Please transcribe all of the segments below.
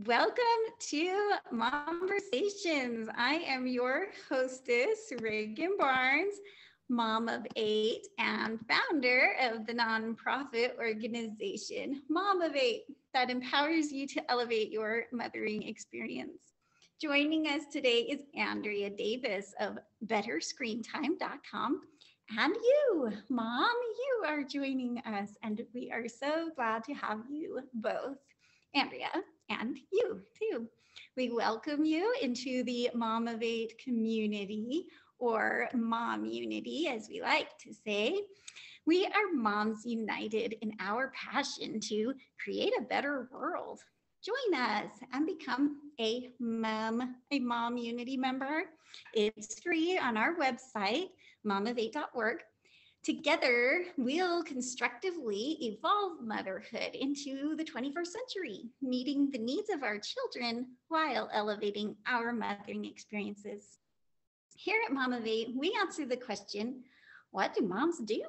Welcome to Momversations. I am your hostess, Reagan Barnes, mom of 8 and founder of the nonprofit organization Momivate that empowers you to elevate your mothering experience. Joining us today is Andrea Davis of betterscreentime.com. And you, Mom, you are joining us, and we are so glad to have you both, Andrea, and you too. We welcome you into the Momivate community, or Mom Unity, as we like to say. We are moms united in our passion to create a better world. Join us and become a Mom Unity member. It's free on our website, momivate.org. Together, we'll constructively evolve motherhood into the 21st century, meeting the needs of our children while elevating our mothering experiences. Here at Momivate, we answer the question, what do moms do?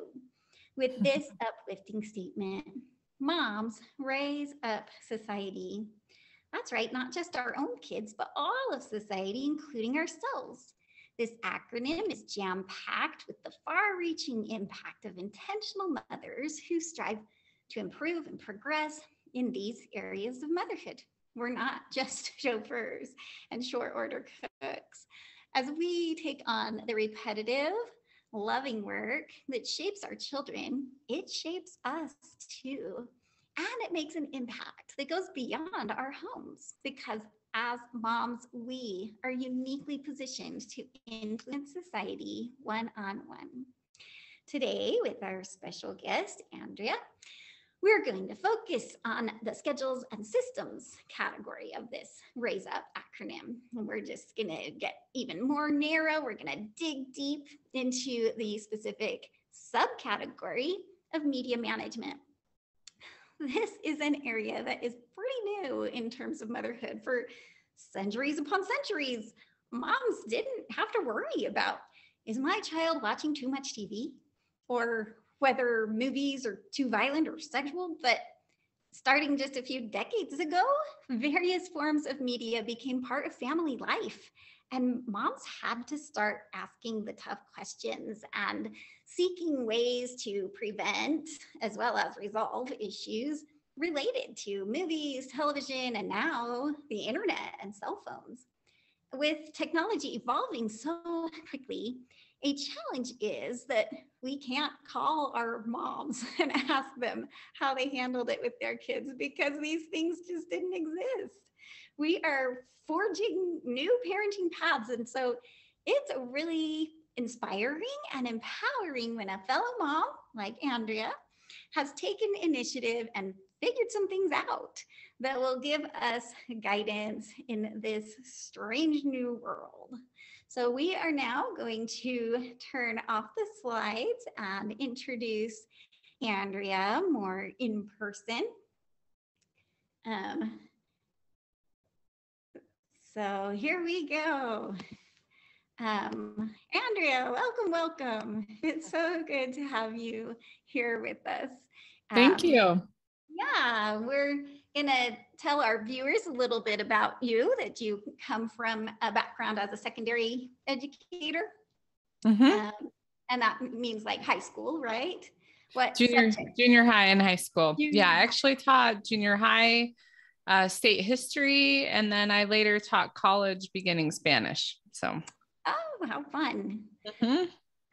With this uplifting statement, moms raise up society. That's right, not just our own kids, but all of society, including ourselves. This acronym is jam-packed with the far-reaching impact of intentional mothers who strive to improve and progress in these areas of motherhood. We're not just chauffeurs and short-order cooks. As we take on the repetitive, loving work that shapes our children, it shapes us too. And it makes an impact that goes beyond our homes because as moms, we are uniquely positioned to influence society one-on-one. Today, with our special guest, Andrea, we're going to focus on the schedules and systems category of this Raise Up acronym. And we're just going to get even more narrow. We're going to dig deep into the specific subcategory of media management. This is an area that is pretty new in terms of motherhood. For centuries upon centuries, moms didn't have to worry about, is my child watching too much TV? Or whether movies are too violent or sexual. But starting just a few decades ago, various forms of media became part of family life. And moms had to start asking the tough questions and seeking ways to prevent as well as resolve issues related to movies, television, and now the internet and cell phones. With technology evolving so quickly, a challenge is that we can't call our moms and ask them how they handled it with their kids because these things just didn't exist. We are forging new parenting paths. And so it's really inspiring and empowering when a fellow mom like Andrea has taken initiative and figured some things out that will give us guidance in this strange new world. So we are now going to turn off the slides and introduce Andrea more in person. So here we go. Andrea, welcome. It's so good to have you here with us. Thank you. Yeah, we're gonna tell our viewers a little bit about you, that you come from a background as a secondary educator. And that means like high school, right? What junior high and high school. Yeah, I actually taught junior high state history, and then I later taught college beginning Spanish. So, oh, how fun.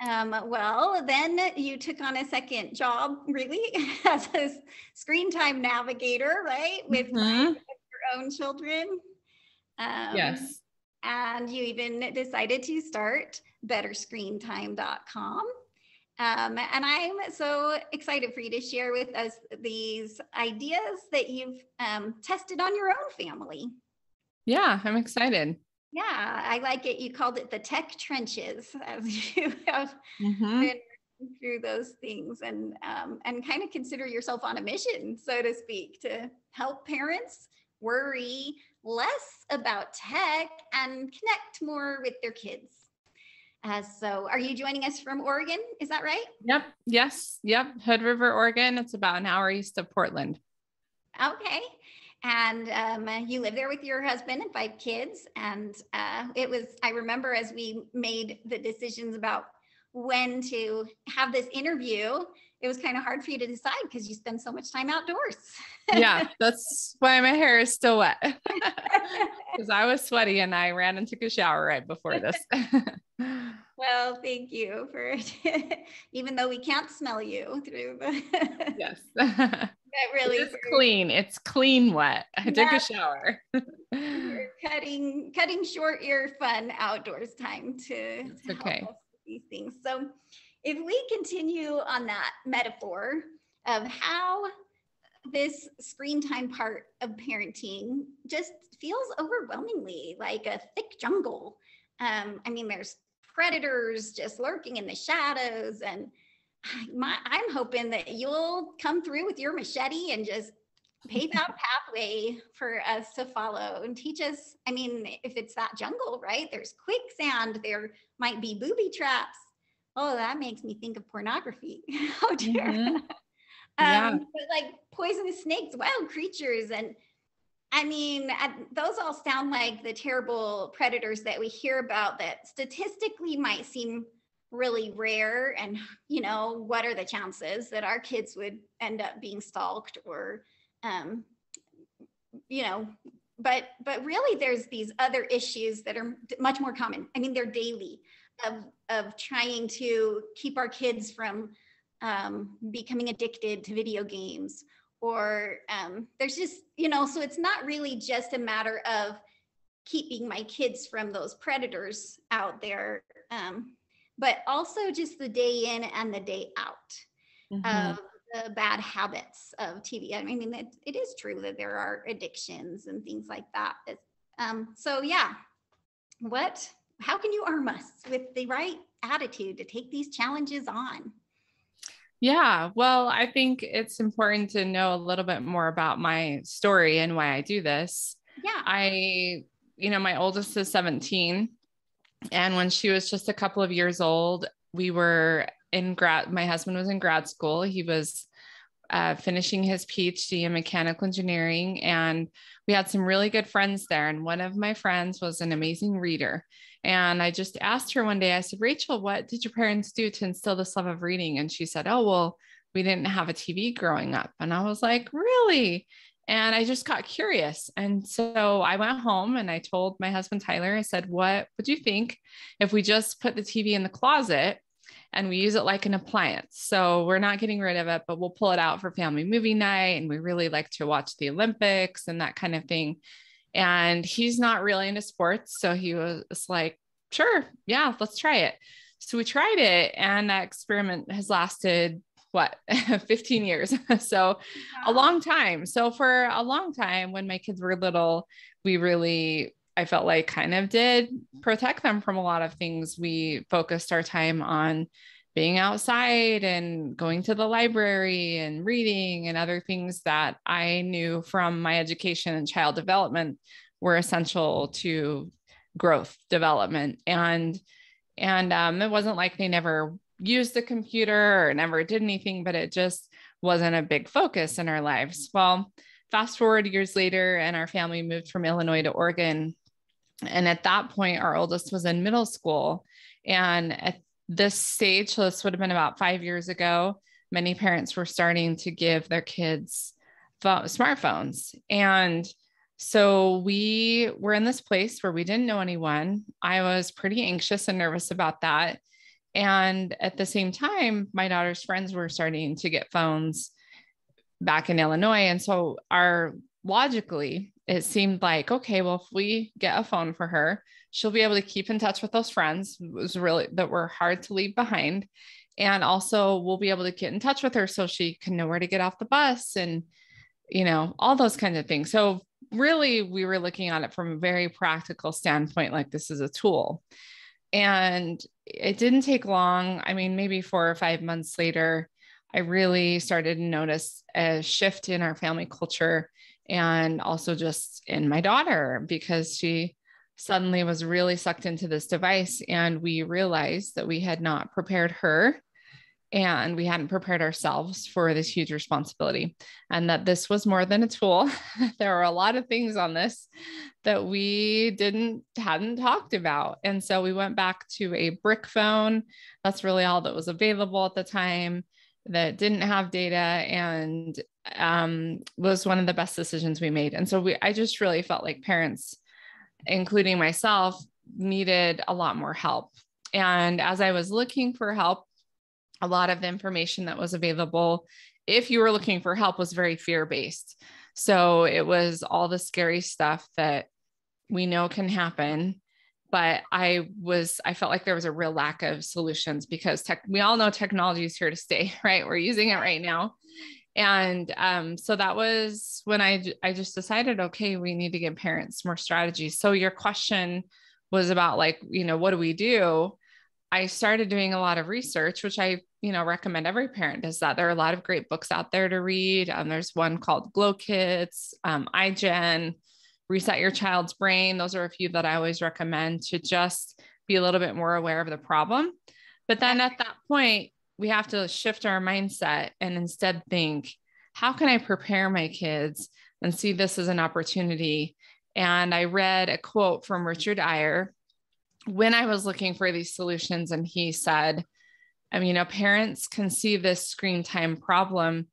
Well, then you took on a second job, really, as a screen time navigator, right? With your own children. Yes. And you even decided to start betterscreentime.com. And I'm so excited for you to share with us these ideas that you've tested on your own family. Yeah, I'm excited. Yeah, I like it. You called it the tech trenches, as you have been through those things, and kind of consider yourself on a mission, so to speak, to help parents worry less about tech and connect more with their kids. So are you joining us from Oregon? Is that right? Yep. Yes. Yep. Hood River, Oregon. It's about an hour east of Portland. Okay. And you live there with your husband and 5 kids. And I remember as we made the decisions about when to have this interview, it was kind of hard for you to decide because you spend so much time outdoors. Yeah, that's why my hair is still wet. Because I was sweaty and I ran and took a shower right before this. Well, thank you for, even though we can't smell you through the. Yes. That really It is clean. It's clean wet. I took a shower. You're cutting short your fun outdoors time to help us with these things. So if we continue on that metaphor of how this screen time part of parenting just feels overwhelmingly like a thick jungle. I mean, there's predators just lurking in the shadows, and I'm hoping that you'll come through with your machete and just pave out pathway for us to follow and teach us. I mean, if it's that jungle, right? There's quicksand, there might be booby traps. Oh, that makes me think of pornography. Oh dear. Mm-hmm. Yeah. But like poisonous snakes, wild creatures, and I mean, those all sound like the terrible predators that we hear about that statistically might seem really rare. And, you know, what are the chances that our kids would end up being stalked or, you know, but really there's these other issues that are much more common. I mean, they're daily of trying to keep our kids from becoming addicted to video games, or there's just, you know, so it's not really just a matter of keeping my kids from those predators out there, but also just the day in and the day out of the bad habits of TV. I mean, it is true that there are addictions and things like that. So yeah, how can you arm us with the right attitude to take these challenges on? Yeah, well, I think it's important to know a little bit more about my story and why I do this. Yeah. My oldest is 17. And when she was just a couple of years old, my husband was in grad school. He was finishing his PhD in mechanical engineering. And we had some really good friends there. And one of my friends was an amazing reader. And I just asked her one day, I said, Rachel, what did your parents do to instill this love of reading? And she said, oh, well, we didn't have a TV growing up. And I was like, really? And I just got curious. And so I went home and I told my husband, Tyler, I said, what would you think if we just put the TV in the closet and we use it like an appliance? So we're not getting rid of it, but we'll pull it out for family movie night. And we really like to watch the Olympics and that kind of thing. And he's not really into sports. So he was like, sure, yeah, let's try it. So we tried it, and that experiment has lasted 15 years. So a long time. So for a long time, when my kids were little, I felt like kind of did protect them from a lot of things. We focused our time on being outside and going to the library and reading and other things that I knew from my education and child development were essential to growth development. And it wasn't like they never used the computer or never did anything, but it just wasn't a big focus in our lives. Well, fast forward years later, and our family moved from Illinois to Oregon. And at that point, our oldest was in middle school. And at this stage, so this would have been about 5 years ago, many parents were starting to give their kids smartphones. And so we were in this place where we didn't know anyone. I was pretty anxious and nervous about that. And at the same time, my daughter's friends were starting to get phones back in Illinois. And so logically, it seemed like, okay, well, if we get a phone for her, she'll be able to keep in touch with those friends. It was really that were hard to leave behind. And also we'll be able to get in touch with her so she can know where to get off the bus and, all those kinds of things. So really, we were looking at it from a very practical standpoint, like this is a tool. And it didn't take long. I mean, maybe 4 or 5 months later, I really started to notice a shift in our family culture, and also just in my daughter, because she suddenly was really sucked into this device. And we realized that we had not prepared her and we hadn't prepared ourselves for this huge responsibility, and that this was more than a tool. There were a lot of things on this that we hadn't talked about. And so we went back to a brick phone. That's really all that was available at the time, that didn't have data, and was one of the best decisions we made. And so I just really felt like parents, including myself, needed a lot more help. And as I was looking for help, a lot of the information that was available, if you were looking for help, was very fear-based. So it was all the scary stuff that we know can happen. But I felt like there was a real lack of solutions, because we all know technology is here to stay, right? We're using it right now. And so that was when I just decided, okay, we need to give parents more strategies. So your question was about, like, what do we do? I started doing a lot of research, which I, recommend every parent does that. There are a lot of great books out there to read. There's one called Glow Kits, iGen, Reset Your Child's Brain. Those are a few that I always recommend to just be a little bit more aware of the problem. But then at that point, we have to shift our mindset and instead think, how can I prepare my kids and see this as an opportunity? And I read a quote from Richard Eyre when I was looking for these solutions. And he said, parents can see this screen time problem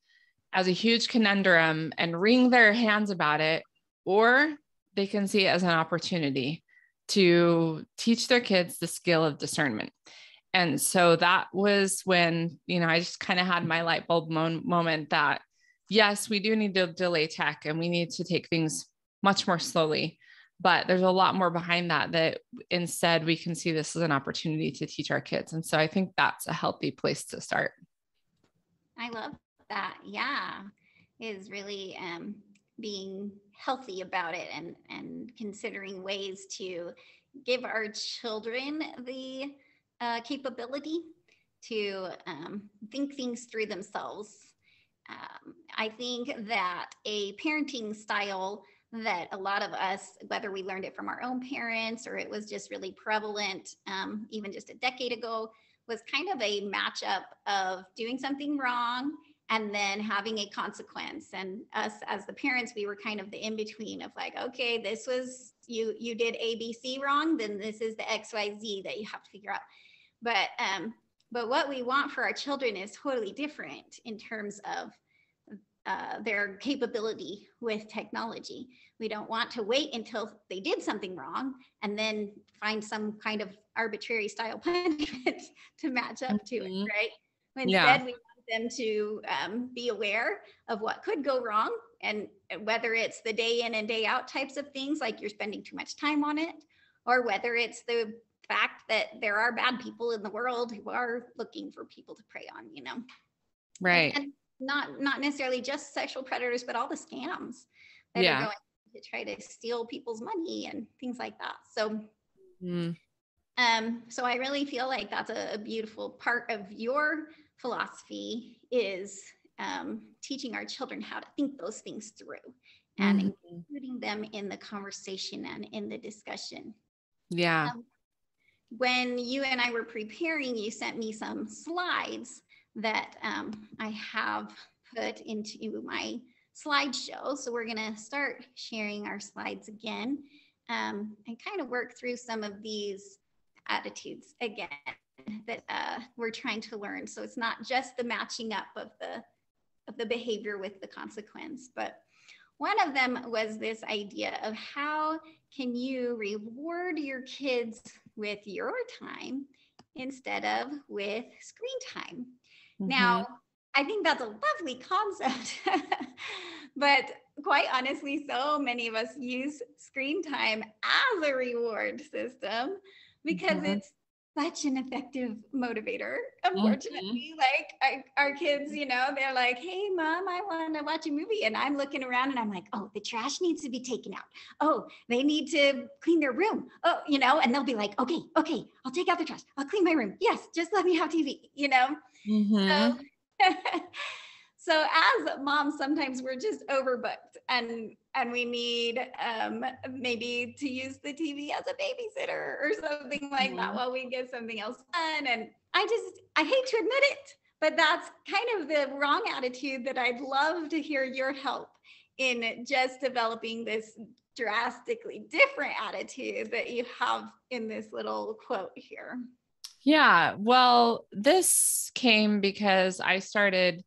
as a huge conundrum and wring their hands about it, or they can see it as an opportunity to teach their kids the skill of discernment. And so that was when, I just kind of had my light bulb moment that, yes, we do need to delay tech and we need to take things much more slowly, but there's a lot more behind that instead we can see this as an opportunity to teach our kids. And so I think that's a healthy place to start. I love that. Yeah. Is really being healthy about it and considering ways to give our children the capability to think things through themselves. I think that a parenting style that a lot of us, whether we learned it from our own parents or it was just really prevalent even just a decade ago, was kind of a matchup of doing something wrong and then having a consequence. And us as the parents, we were kind of the in-between of like, okay, this was, you did ABC wrong, then this is the XYZ that you have to figure out. But what we want for our children is totally different in terms of their capability with technology. We don't want to wait until they did something wrong and then find some kind of arbitrary style punishment to match up to it, right? Instead, we want them to be aware of what could go wrong, and whether it's the day in and day out types of things, like you're spending too much time on it, or whether it's the fact that there are bad people in the world who are looking for people to prey on, Right. And not necessarily just sexual predators, but all the scams that are going to try to steal people's money and things like that. So, so I really feel like that's a beautiful part of your philosophy is teaching our children how to think those things through and including them in the conversation and in the discussion. Yeah. When you and I were preparing, you sent me some slides that I have put into my slideshow. So we're going to start sharing our slides again and kind of work through some of these attitudes again that we're trying to learn. So it's not just the matching up of the behavior with the consequence, but one of them was this idea of how can you reward your kids with your time instead of with screen time. Now, I think that's a lovely concept, but quite honestly, so many of us use screen time as a reward system because it's such an effective motivator. Unfortunately, like our kids, they're like, hey, Mom, I want to watch a movie. And I'm looking around and I'm like, oh, the trash needs to be taken out. Oh, they need to clean their room. Oh, and they'll be like, okay, I'll take out the trash. I'll clean my room. Yes, just let me have TV, So as moms, sometimes we're just overbooked and we need maybe to use the TV as a babysitter or something like that while we get something else done. And I hate to admit it, But that's kind of the wrong attitude that I'd love to hear your help in just developing this drastically different attitude that you have in this little quote here. Yeah. Well, this came because I started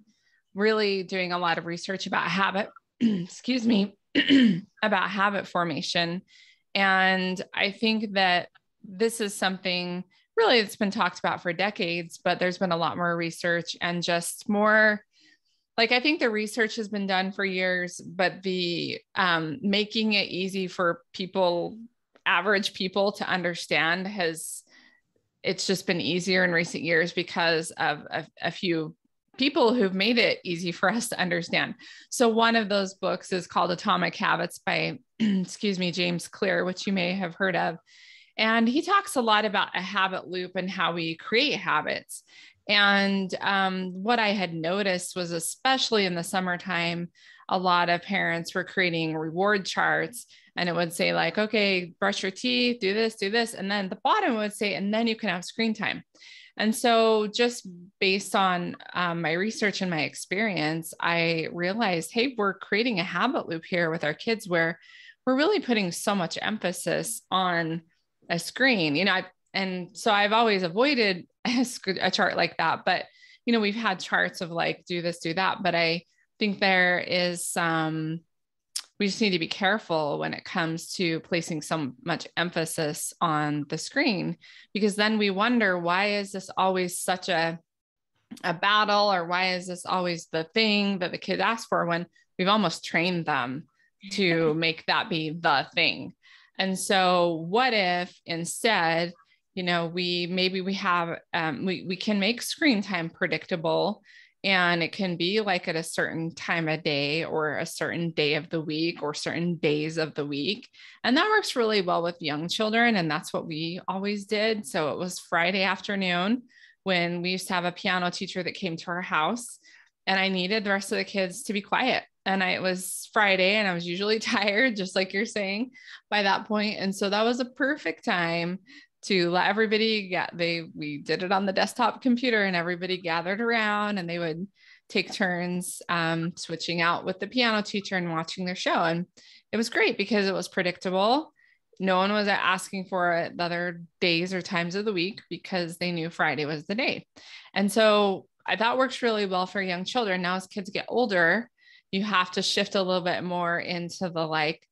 really doing a lot of research about habit, excuse me, about habit formation. And I think that this is something really that's been talked about for decades, but there's been a lot more research and just more like, I think the research has been done for years, but the making it easy for people, average people to understand it's just been easier in recent years because of a few people who've made it easy for us to understand. So one of those books is called Atomic Habits by, excuse me, James Clear, which you may have heard of. And he talks a lot about a habit loop and how we create habits. And what I had noticed was, especially in the summertime, a lot of parents were creating reward charts, and it would say like, okay, brush your teeth, do this. And then the bottom would say, and then you can have screen time. And so just based on my research and my experience, I realized, hey, we're creating a habit loop here with our kids where we're really putting so much emphasis on a screen, and so I've always avoided a chart like that. But, we've had charts of like, do this, do that. But I think there is we just need to be careful when it comes to placing so much emphasis on the screen, because then we wonder, why is this always such a battle, or why is this always the thing that the kids ask for, when we've almost trained them to make that be the thing. And so what if instead, we have, we can make screen time predictable, and it can be like at a certain time of day or a certain day of the week or certain days of the week. And that works really well with young children. And that's what we always did. So it was Friday afternoon when we used to have a piano teacher that came to our house, and I needed the rest of the kids to be quiet. And it was Friday, and I was usually tired, just like you're saying, by that point. And so that was a perfect time to let everybody we did it on the desktop computer, and everybody gathered around, and they would take turns switching out with the piano teacher and watching their show. And it was great because it was predictable. No one was asking for it the other days or times of the week because they knew Friday was the day. And so that works really well for young children. Now, as kids get older, you have to shift a little bit more into the like,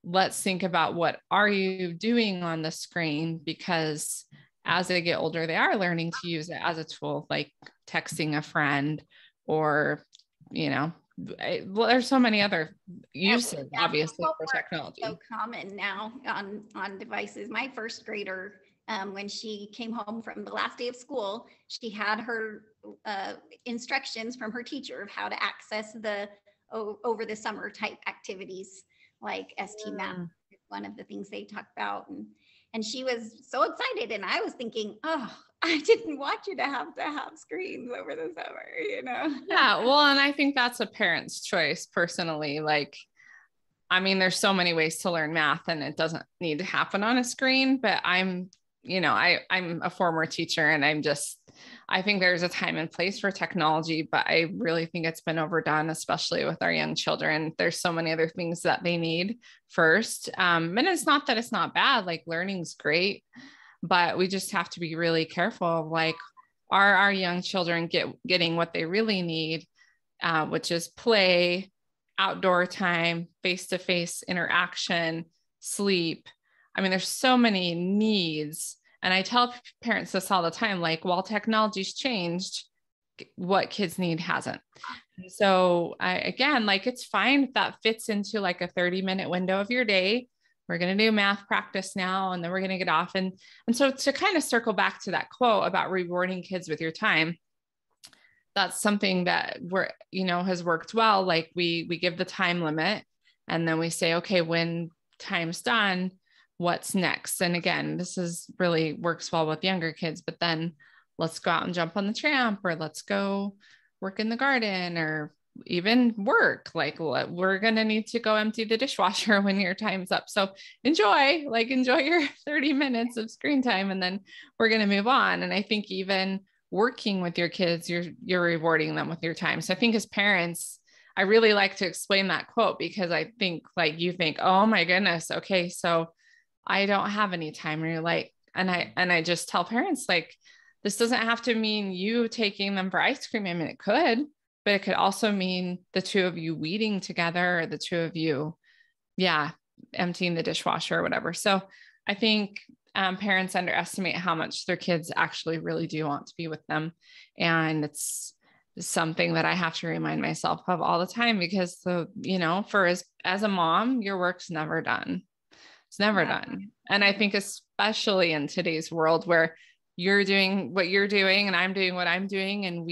let's think about what are you doing on the screen, because as they get older, they are learning to use it as a tool, like texting a friend, or, there's so many other uses, obviously, for technology. So common now on devices. My first grader, when she came home from the last day of school, she had her instructions from her teacher of how to access the over the summer type activities, like ST Map, one of the things they talk about. And she was so excited. And I was thinking, oh, I didn't want you to have screens over the summer, Yeah. Well, and I think that's a parent's choice personally. Like, I mean, there's so many ways to learn math, and it doesn't need to happen on a screen, but I'm a former teacher, and I think there's a time and place for technology, but I really think it's been overdone, especially with our young children. There's so many other things that they need first. And it's not that it's not bad, like learning's great, but we just have to be really careful of like, are our young children getting what they really need, which is play, outdoor time, face-to-face interaction, sleep. I mean, there's so many needs. And I tell parents this all the time, like, while technology's changed, what kids need hasn't. So again, like, it's fine if that fits into like a 30-minute window of your day. We're going to do math practice now, and then we're going to get off. And so to kind of circle back to that quote about rewarding kids with your time, that's something that has worked well. Like we give the time limit, and then we say, okay, when time's done, what's next? And again, this is really works well with younger kids, but then let's go out and jump on the tramp, or let's go work in the garden, or even work. Like, we're going to need to go empty the dishwasher when your time's up. So enjoy your 30 minutes of screen time, and then we're going to move on. And I think even working with your kids, you're rewarding them with your time. So I think as parents, I really like to explain that quote, because I think like you think, oh my goodness, okay, so I don't have any time. And you're like, and I just tell parents, like, this doesn't have to mean you taking them for ice cream. I mean, it could, but it could also mean the two of you weeding together, or the two of you, yeah, emptying the dishwasher or whatever. So I think parents underestimate how much their kids actually really do want to be with them. And it's something that I have to remind myself of all the time, because for as a mom, your work's never done. It's never done. And I think especially in today's world where you're doing what you're doing and I'm doing what I'm doing, and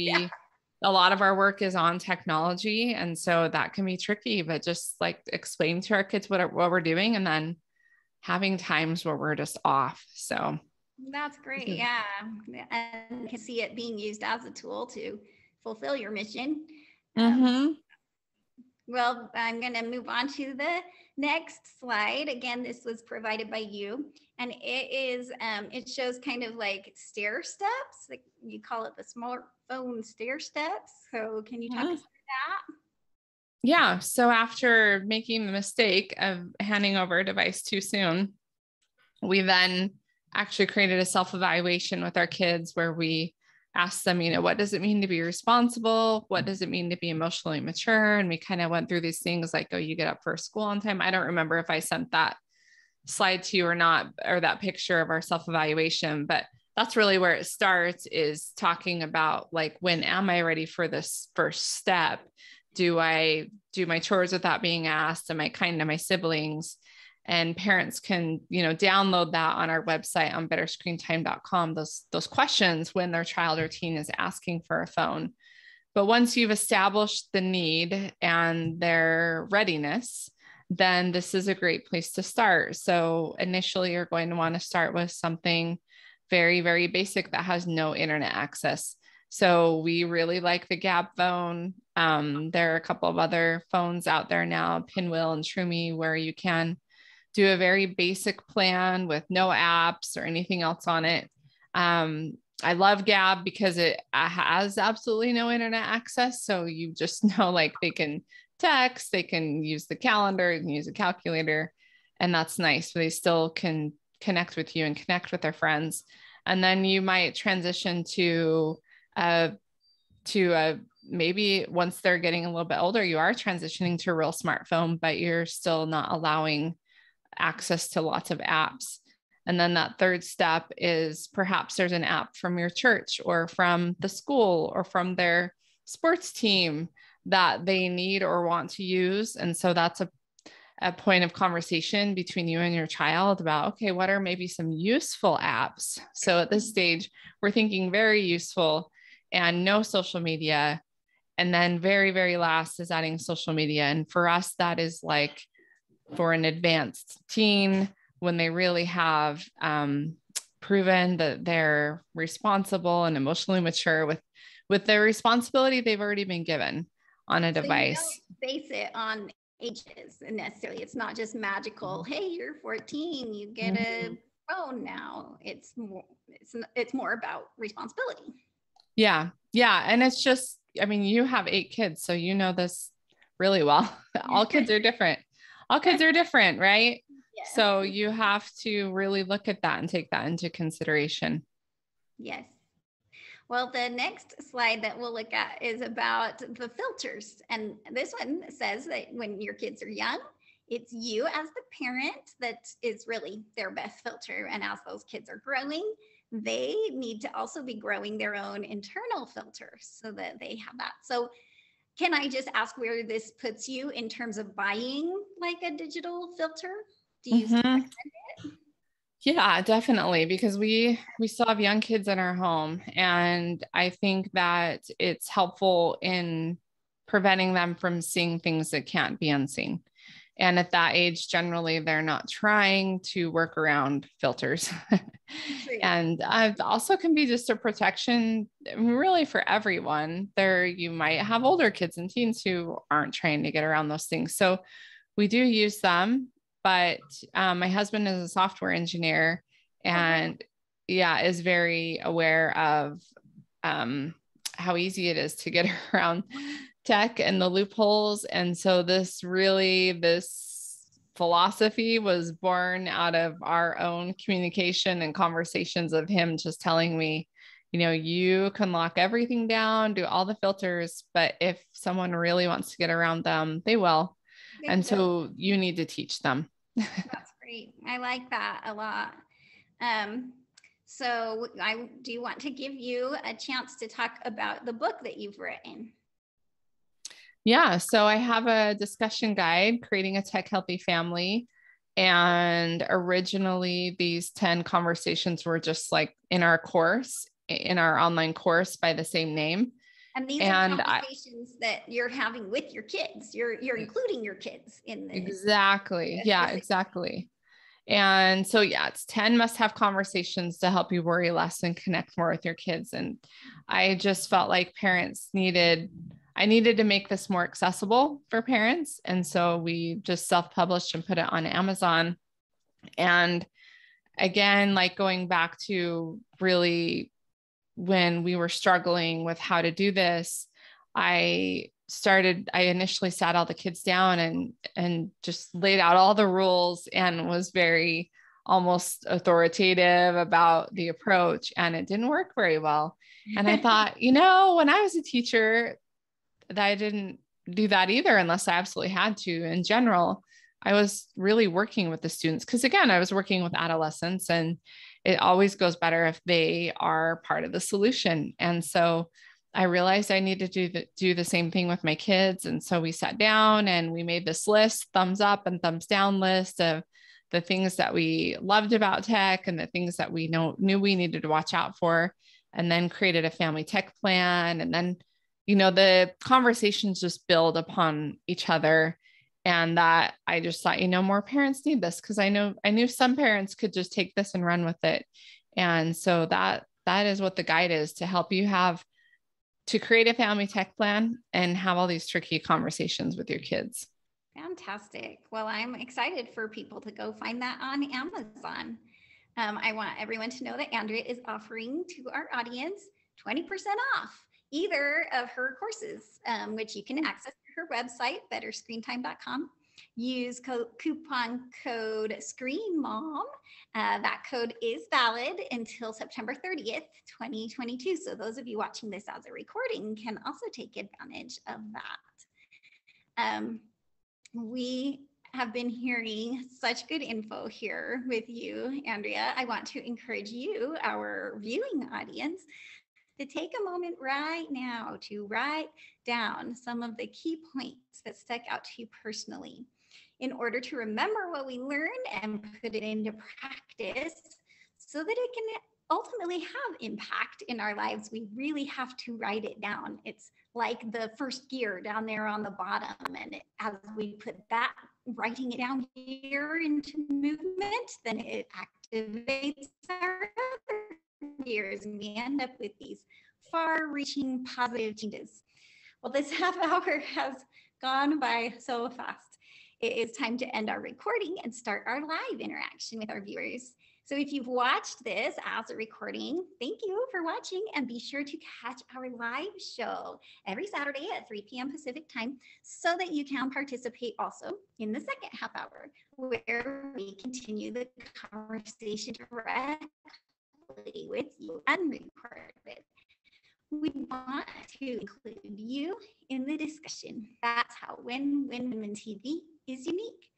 a lot of our work is on technology. And so that can be tricky, but just like explain to our kids what we're doing, and then having times where we're just off. So that's great. Yeah. And you can see it being used as a tool to fulfill your mission. Well, I'm going to move on to the next slide. Again, this was provided by you, and it shows kind of like stair steps. Like you call it the smartphone stair steps. So can you talk us through that? Yeah. So after making the mistake of handing over a device too soon, we then actually created a self-evaluation with our kids where we asked them, what does it mean to be responsible? What does it mean to be emotionally mature? And we kind of went through these things like, oh, you get up for school on time. I don't remember if I sent that slide to you or not, or that picture of our self-evaluation, but that's really where it starts, is talking about like, when am I ready for this first step? Do I do my chores without being asked? Am I kind to my siblings? And parents can, download that on our website on betterscreentime.com, those questions when their child or teen is asking for a phone. But once you've established the need and their readiness, then this is a great place to start. So initially, you're going to want to start with something very, very basic that has no internet access. So we really like the Gab phone. There are a couple of other phones out there now, Pinwheel and Trumi, where you can do a very basic plan with no apps or anything else on it. I love Gab because it has absolutely no internet access. So you just know, like, they can text, they can use the calendar, they can use a calculator, and that's nice. But they still can connect with you and connect with their friends. And then you might transition to maybe once they're getting a little bit older, you are transitioning to a real smartphone, but you're still not allowing access to lots of apps. And then that third step is perhaps there's an app from your church or from the school or from their sports team that they need or want to use. And so that's a point of conversation between you and your child about, okay, what are maybe some useful apps? So at this stage, we're thinking very useful and no social media. And then very, very last is adding social media. And for us, that is like for an advanced teen, when they really have proven that they're responsible and emotionally mature with their responsibility they've already been given on a device. So you don't base it on ages necessarily. It's not just magical. Hey, you're 14, you get a phone now. It's more about responsibility. Yeah. And it's just, you have 8 kids, so you know this really well. All kids are different. Right? Yes. So you have to really look at that and take that into consideration. Yes. Well, the next slide that we'll look at is about the filters. And this one says that when your kids are young, it's you as the parent that is really their best filter. And as those kids are growing, they need to also be growing their own internal filters so that they have that. So can I just ask where this puts you in terms of buying like a digital filter? Do you recommend it? Yeah, definitely. Because we still have young kids in our home. And I think that it's helpful in preventing them from seeing things that can't be unseen. And at that age, generally, they're not trying to work around filters. And also can be just a protection really for everyone. You might have older kids and teens who aren't trying to get around those things. So we do use them. But my husband is a software engineer and is very aware of how easy it is to get around tech and the loopholes. And so this philosophy was born out of our own communication and conversations of him just telling me, you can lock everything down, do all the filters, but if someone really wants to get around them, they will. And so you need to teach them. That's great. I like that a lot. So I do want to give you a chance to talk about the book that you've written. Yeah. So I have a discussion guide, Creating a Tech Healthy Family. And originally these 10 conversations were just like in our online course by the same name. And these are conversations that you're having with your kids. You're including your kids in this. Exactly. Yeah, exactly. And so, yeah, it's 10 must-have conversations to help you worry less and connect more with your kids. And I just felt like I needed to make this more accessible for parents. And so we just self-published and put it on Amazon. And again, like going back to really when we were struggling with how to do this, I initially sat all the kids down and just laid out all the rules and was very almost authoritative about the approach, and it didn't work very well. And I thought, when I was a teacher, that I didn't do that either unless I absolutely had to. In general, I was really working with the students because, again, I was working with adolescents, and it always goes better if they are part of the solution. And so I realized I needed to do the same thing with my kids. And so we sat down and we made this list, thumbs up and thumbs down list of the things that we loved about tech and the things that we knew we needed to watch out for, and then created a family tech plan. And then, the conversations just build upon each other. And that I just thought, more parents need this, because I knew some parents could just take this and run with it. And so that is what the guide is, to help you to create a family tech plan and have all these tricky conversations with your kids. Fantastic. Well, I'm excited for people to go find that on Amazon. I want everyone to know that Andrea is offering to our audience 20% off either of her courses, which you can access through her website, betterscreentime.com. Use coupon code SCREENMOM. That code is valid until September 30th, 2022. So those of you watching this as a recording can also take advantage of that. We have been hearing such good info here with you, Andrea. I want to encourage you, our viewing audience, to take a moment right now to write down some of the key points that stuck out to you personally. In order to remember what we learned and put it into practice so that it can ultimately have impact in our lives, we really have to write it down. It's like the first gear down there on the bottom. And as we put that, writing it down here into movement, then it activates our other gears, and we end up with these far-reaching positive changes. Well, this half hour has gone by so fast. It is time to end our recording and start our live interaction with our viewers. So if you've watched this as a recording, thank you for watching, and be sure to catch our live show every Saturday at 3 p.m. Pacific time so that you can participate also in the second half hour, where we continue the conversation directly with you unrecorded. We want to include you in the discussion. That's how Win Win Women TV is unique.